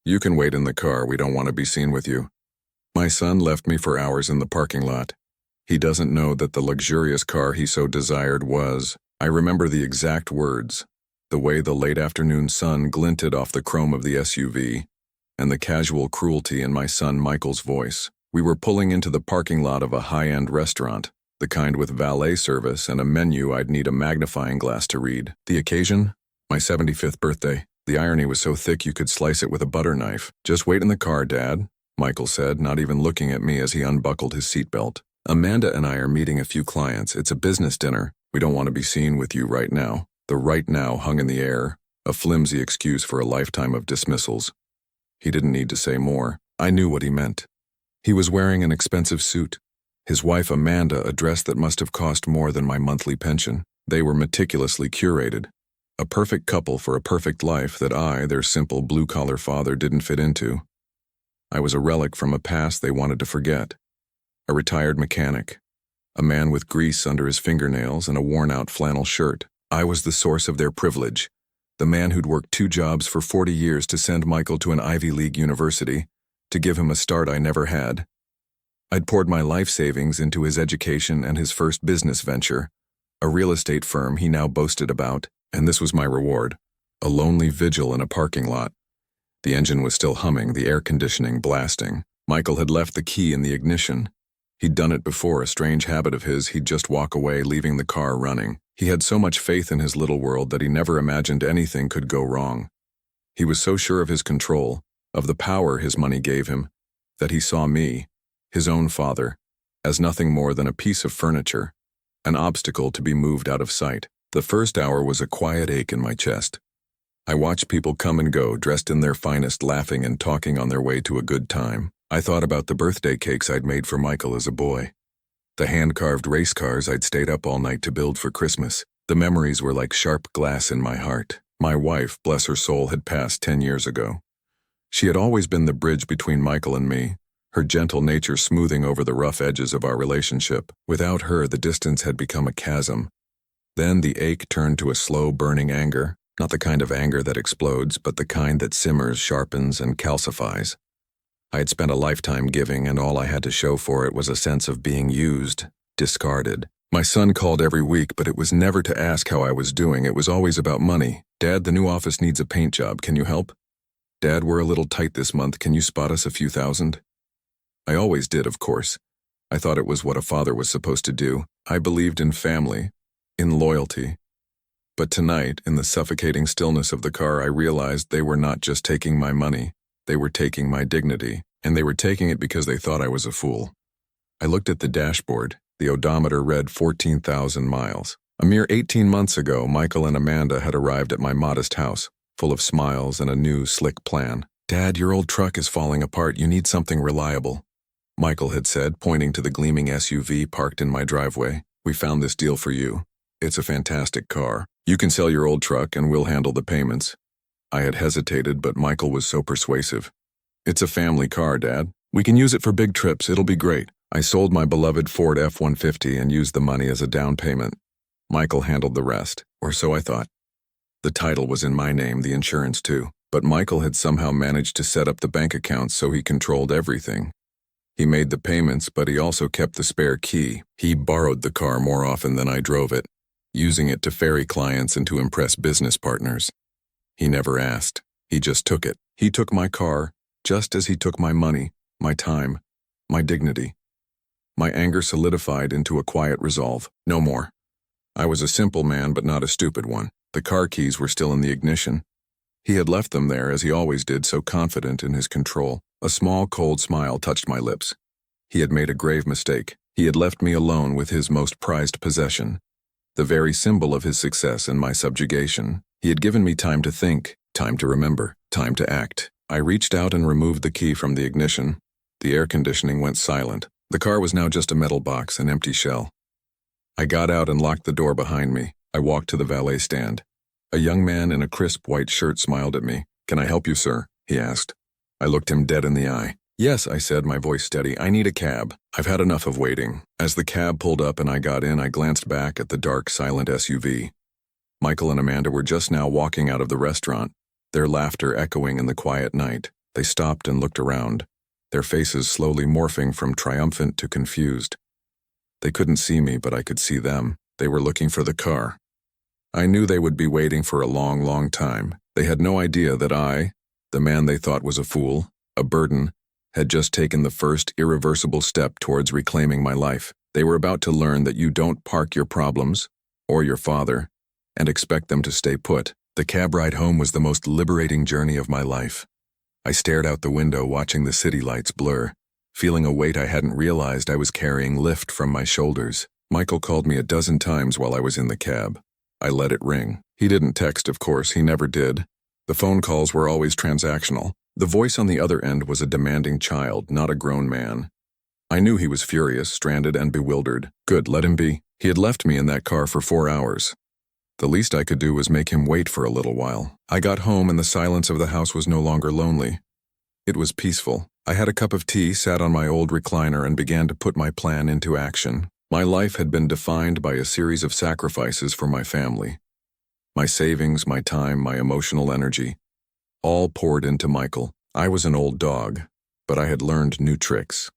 You can wait in the car, we don't want to be seen with you. My son left me for hours in the parking lot. He doesn't know that the luxurious car he so desired was. I remember the exact words, the way the late afternoon sun glinted off the chrome of the SUV, and the casual cruelty in my son Michael's voice. We were pulling into the parking lot of a high-end restaurant, the kind with valet service and a menu I'd need a magnifying glass to read. The occasion? My 75th birthday. The irony was so thick you could slice it with a butter knife. Just wait in the car, Dad, Michael said, not even looking at me as he unbuckled his seatbelt. Amanda and I are meeting a few clients. It's a business dinner. We don't want to be seen with you right now. The right now hung in the air, a flimsy excuse for a lifetime of dismissals. He didn't need to say more. I knew what he meant. He was wearing an expensive suit. His wife Amanda a dress that must have cost more than my monthly pension. They were meticulously curated. A perfect couple for a perfect life that I, their simple blue-collar father, didn't fit into. I was a relic from a past they wanted to forget. A retired mechanic. A man with grease under his fingernails and a worn-out flannel shirt. I was the source of their privilege. The man who'd worked 2 jobs for 40 years to send Michael to an Ivy League university, to give him a start I never had. I'd poured my life savings into his education and his first business venture, a real estate firm he now boasted about, and this was my reward, a lonely vigil in a parking lot. The engine was still humming, the air conditioning blasting. Michael had left the key in the ignition. He'd done it before, a strange habit of his. He'd just walk away, leaving the car running. He had so much faith in his little world that he never imagined anything could go wrong. He was so sure of his control, of the power his money gave him, that he saw me, his own father, as nothing more than a piece of furniture, an obstacle to be moved out of sight. The first hour was a quiet ache in my chest. I watched people come and go, dressed in their finest, laughing and talking on their way to a good time. I thought about the birthday cakes I'd made for Michael as a boy, the hand-carved race cars I'd stayed up all night to build for Christmas. The memories were like sharp glass in my heart. My wife, bless her soul, had passed 10 years ago. She had always been the bridge between Michael and me, her gentle nature smoothing over the rough edges of our relationship. Without her, the distance had become a chasm. Then the ache turned to a slow, burning anger, not the kind of anger that explodes, but the kind that simmers, sharpens, and calcifies. I had spent a lifetime giving, and all I had to show for it was a sense of being used, discarded. My son called every week, but it was never to ask how I was doing. It was always about money. Dad, the new office needs a paint job. Can you help? Dad, we're a little tight this month. Can you spot us a few thousand? I always did, of course. I thought it was what a father was supposed to do. I believed in family, in loyalty. But tonight, in the suffocating stillness of the car, I realized they were not just taking my money. They were taking my dignity, and they were taking it because they thought I was a fool. I looked at the dashboard. The odometer read 14,000 miles. A mere 18 months ago, Michael and Amanda had arrived at my modest house, full of smiles and a new, slick plan. Dad, your old truck is falling apart. You need something reliable, Michael had said, pointing to the gleaming SUV parked in my driveway. We found this deal for you. It's a fantastic car. You can sell your old truck and we'll handle the payments. I had hesitated, but Michael was so persuasive. It's a family car, Dad. We can use it for big trips. It'll be great. I sold my beloved Ford F-150 and used the money as a down payment. Michael handled the rest, or so I thought. The title was in my name, the insurance too. But Michael had somehow managed to set up the bank accounts so he controlled everything. He made the payments, but he also kept the spare key. He borrowed the car more often than I drove it, using it to ferry clients and to impress business partners. He never asked. He just took it. He took my car, just as he took my money, my time, my dignity. My anger solidified into a quiet resolve. No more. I was a simple man, but not a stupid one. The car keys were still in the ignition. He had left them there, as he always did, so confident in his control. A small, cold smile touched my lips. He had made a grave mistake. He had left me alone with his most prized possession, the very symbol of his success and my subjugation. He had given me time to think, time to remember, time to act. I reached out and removed the key from the ignition. The air conditioning went silent. The car was now just a metal box, an empty shell. I got out and locked the door behind me. I walked to the valet stand. A young man in a crisp white shirt smiled at me. "Can I help you, sir?" he asked. I looked him dead in the eye. "Yes," I said, my voice steady. "I need a cab. I've had enough of waiting." As the cab pulled up and I got in, I glanced back at the dark, silent SUV. Michael and Amanda were just now walking out of the restaurant, their laughter echoing in the quiet night. They stopped and looked around, their faces slowly morphing from triumphant to confused. They couldn't see me, but I could see them. They were looking for the car. I knew they would be waiting for a long, long time. They had no idea that I, the man they thought was a fool, a burden, had just taken the first irreversible step towards reclaiming my life. They were about to learn that you don't park your problems, or your father, and expect them to stay put. The cab ride home was the most liberating journey of my life. I stared out the window watching the city lights blur, feeling a weight I hadn't realized I was carrying lift from my shoulders. Michael called me a dozen times while I was in the cab. I let it ring. He didn't text, of course, he never did. The phone calls were always transactional. The voice on the other end was a demanding child, not a grown man. I knew he was furious, stranded, and bewildered. Good, let him be. He had left me in that car for 4 hours. The least I could do was make him wait for a little while. I got home and the silence of the house was no longer lonely. It was peaceful. I had a cup of tea, sat on my old recliner, and began to put my plan into action. My life had been defined by a series of sacrifices for my family. My savings, my time, my emotional energy, all poured into Michael. I was an old dog, but I had learned new tricks.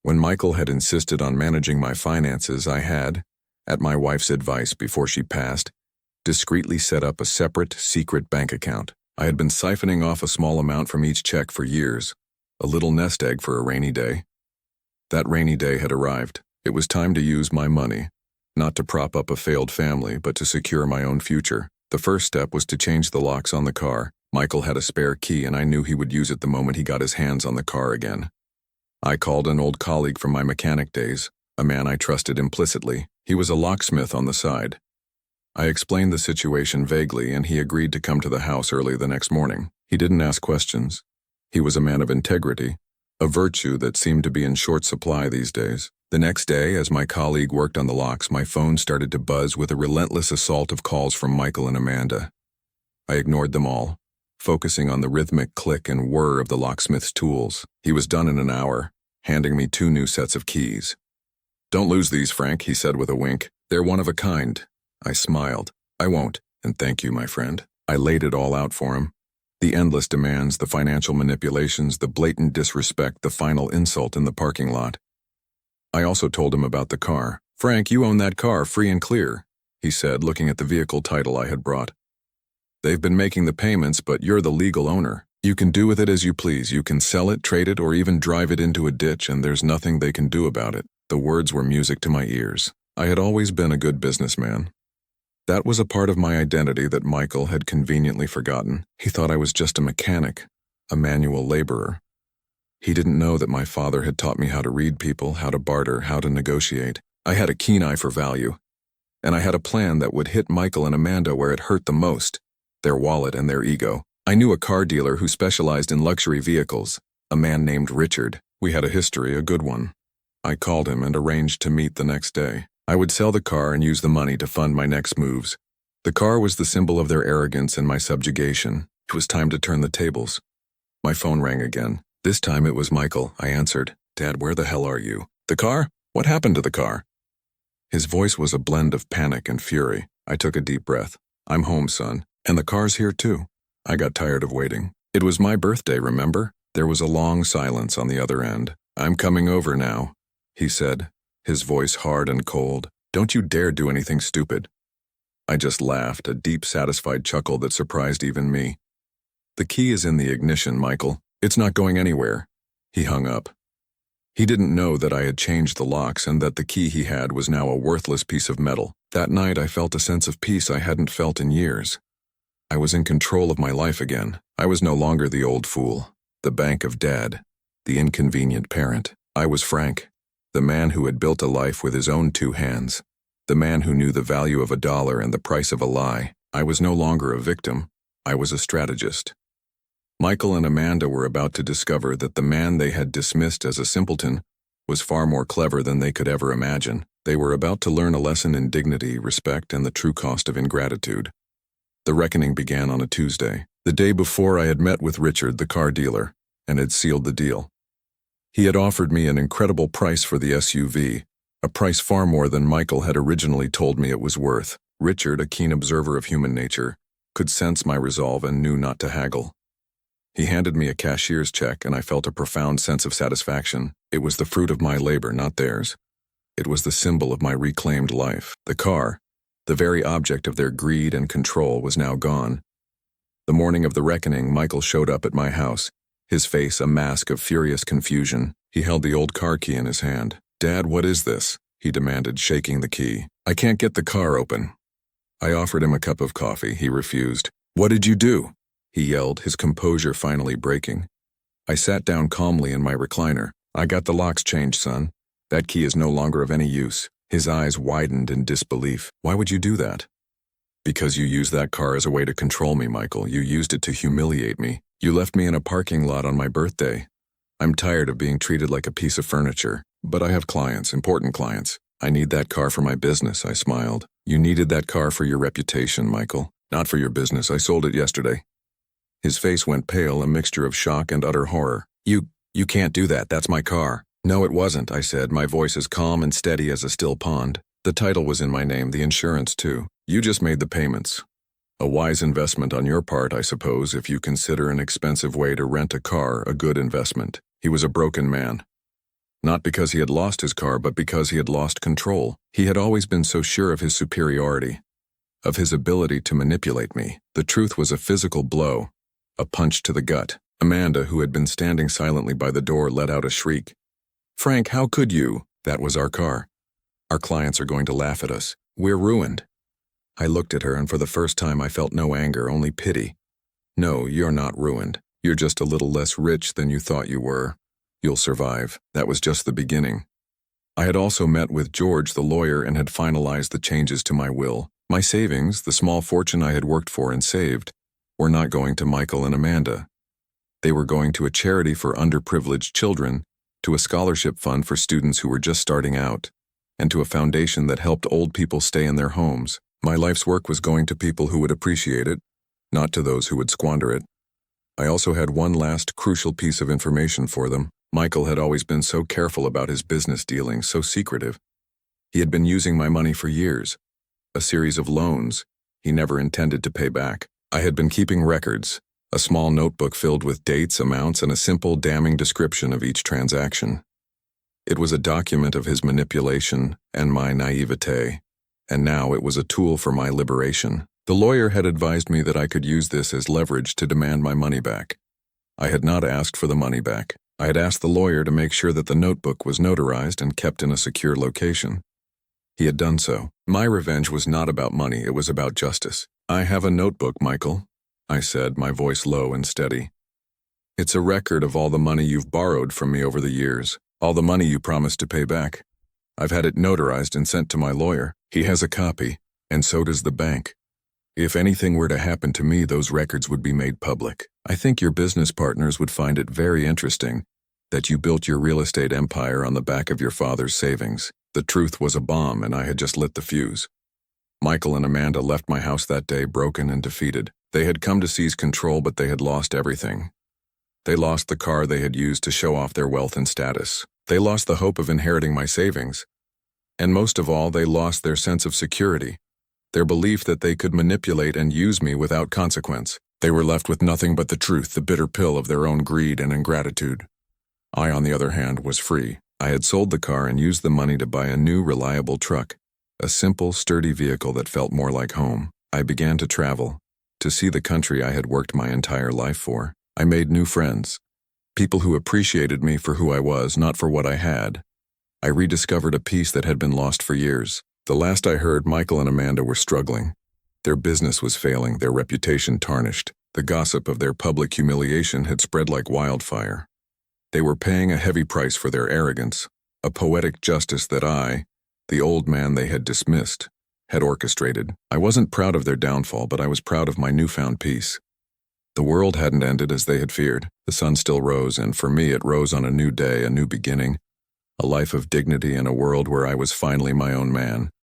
When Michael had insisted on managing my finances, I had, at my wife's advice before she passed, discreetly set up a separate, secret bank account. I had been siphoning off a small amount from each check for years, a little nest egg for a rainy day. That rainy day had arrived. It was time to use my money, not to prop up a failed family, but to secure my own future. The first step was to change the locks on the car. Michael had a spare key, and I knew he would use it the moment he got his hands on the car again. I called an old colleague from my mechanic days, a man I trusted implicitly. He was a locksmith on the side. I explained the situation vaguely, and he agreed to come to the house early the next morning. He didn't ask questions. He was a man of integrity, a virtue that seemed to be in short supply these days. The next day, as my colleague worked on the locks, my phone started to buzz with a relentless assault of calls from Michael and Amanda. I ignored them all, focusing on the rhythmic click and whir of the locksmith's tools. He was done in an hour, handing me 2 new sets of keys. "Don't lose these, Frank," he said with a wink. "They're one of a kind." I smiled. "I won't, and thank you, my friend." I laid it all out for him. The endless demands, the financial manipulations, the blatant disrespect, the final insult in the parking lot. I also told him about the car. "Frank, you own that car free and clear," he said, looking at the vehicle title I had brought. "They've been making the payments, but you're the legal owner. You can do with it as you please. You can sell it, trade it, or even drive it into a ditch, and there's nothing they can do about it." The words were music to my ears. I had always been a good businessman. That was a part of my identity that Michael had conveniently forgotten. He thought I was just a mechanic, a manual laborer. He didn't know that my father had taught me how to read people, how to barter, how to negotiate. I had a keen eye for value, and I had a plan that would hit Michael and Amanda where it hurt the most, their wallet and their ego. I knew a car dealer who specialized in luxury vehicles, a man named Richard. We had a history, a good one. I called him and arranged to meet the next day. I would sell the car and use the money to fund my next moves. The car was the symbol of their arrogance and my subjugation. It was time to turn the tables. My phone rang again. This time it was Michael. I answered. "Dad, where the hell are you?" "The car? What happened to the car?" His voice was a blend of panic and fury. I took a deep breath. "I'm home, son. And the car's here too." I got tired of waiting. "It was my birthday, remember?" There was a long silence on the other end. "I'm coming over now," he said, his voice hard and cold. "Don't you dare do anything stupid." I just laughed, a deep, satisfied chuckle that surprised even me. "The key is in the ignition, Michael. It's not going anywhere." He hung up. He didn't know that I had changed the locks and that the key he had was now a worthless piece of metal. That night I felt a sense of peace I hadn't felt in years. I was in control of my life again. I was no longer the old fool, the bank of dad, the inconvenient parent. I was Frank, the man who had built a life with his own 2 hands, the man who knew the value of a dollar and the price of a lie. I was no longer a victim. I was a strategist. Michael and Amanda were about to discover that the man they had dismissed as a simpleton was far more clever than they could ever imagine. They were about to learn a lesson in dignity, respect, and the true cost of ingratitude. The reckoning began on a Tuesday, the day before I had met with Richard, the car dealer, and had sealed the deal. He had offered me an incredible price for the SUV, a price far more than Michael had originally told me it was worth. Richard, a keen observer of human nature, could sense my resolve and knew not to haggle. He handed me a cashier's check, and I felt a profound sense of satisfaction. It was the fruit of my labor, not theirs. It was the symbol of my reclaimed life. The car, the very object of their greed and control, was now gone. The morning of the reckoning, Michael showed up at my house, his face a mask of furious confusion. He held the old car key in his hand. "Dad, what is this?" he demanded, shaking the key. "I can't get the car open." I offered him a cup of coffee. He refused. "What did you do?" he yelled, his composure finally breaking. I sat down calmly in my recliner. "I got the locks changed, son. That key is no longer of any use." His eyes widened in disbelief. "Why would you do that?" "Because you used that car as a way to control me, Michael. You used it to humiliate me. You left me in a parking lot on my birthday. I'm tired of being treated like a piece of furniture. But I have clients, important clients. I need that car for my business," I smiled. "You needed that car for your reputation, Michael. Not for your business. I sold it yesterday." His face went pale, a mixture of shock and utter horror. You can't do that. That's my car." "No, it wasn't," I said, my voice as calm and steady as a still pond. "The title was in my name, the insurance too. You just made the payments. A wise investment on your part, I suppose, if you consider an expensive way to rent a car a good investment." He was a broken man. Not because he had lost his car, but because he had lost control. He had always been so sure of his superiority, of his ability to manipulate me. The truth was a physical blow, a punch to the gut. Amanda, who had been standing silently by the door, let out a shriek. "Frank, how could you?" "That was our car. Our clients are going to laugh at us. We're ruined." I looked at her, and for the first time I felt no anger, only pity. "No, you're not ruined. You're just a little less rich than you thought you were. You'll survive." That was just the beginning. I had also met with George, the lawyer, and had finalized the changes to my will. My savings, the small fortune I had worked for and saved, were not going to Michael and Amanda. They were going to a charity for underprivileged children, to a scholarship fund for students who were just starting out, and to a foundation that helped old people stay in their homes. My life's work was going to people who would appreciate it, not to those who would squander it. I also had one last crucial piece of information for them. Michael had always been so careful about his business dealings, so secretive. He had been using my money for years, a series of loans he never intended to pay back. I had been keeping records, a small notebook filled with dates, amounts, and a simple, damning description of each transaction. It was a document of his manipulation and my naivete, and now it was a tool for my liberation. The lawyer had advised me that I could use this as leverage to demand my money back. I had not asked for the money back. I had asked the lawyer to make sure that the notebook was notarized and kept in a secure location. He had done so. My revenge was not about money, it was about justice. "I have a notebook, Michael," I said, my voice low and steady. "It's a record of all the money you've borrowed from me over the years, all the money you promised to pay back. I've had it notarized and sent to my lawyer. He has a copy, and so does the bank. If anything were to happen to me, those records would be made public. I think your business partners would find it very interesting that you built your real estate empire on the back of your father's savings." The truth was a bomb, and I had just lit the fuse. Michael and Amanda left my house that day broken and defeated. They had come to seize control, but they had lost everything. They lost the car they had used to show off their wealth and status. They lost the hope of inheriting my savings. And most of all, they lost their sense of security, their belief that they could manipulate and use me without consequence. They were left with nothing but the truth, the bitter pill of their own greed and ingratitude. I, on the other hand, was free. I had sold the car and used the money to buy a new, reliable truck, a simple, sturdy vehicle that felt more like home. I began to travel, to see the country I had worked my entire life for. I made new friends, people who appreciated me for who I was, not for what I had. I rediscovered a peace that had been lost for years. The last I heard, Michael and Amanda were struggling. Their business was failing, their reputation tarnished. The gossip of their public humiliation had spread like wildfire. They were paying a heavy price for their arrogance, a poetic justice that I, the old man they had dismissed, had orchestrated. I wasn't proud of their downfall, but I was proud of my newfound peace. The world hadn't ended as they had feared. The sun still rose, and for me it rose on a new day, a new beginning, a life of dignity in a world where I was finally my own man.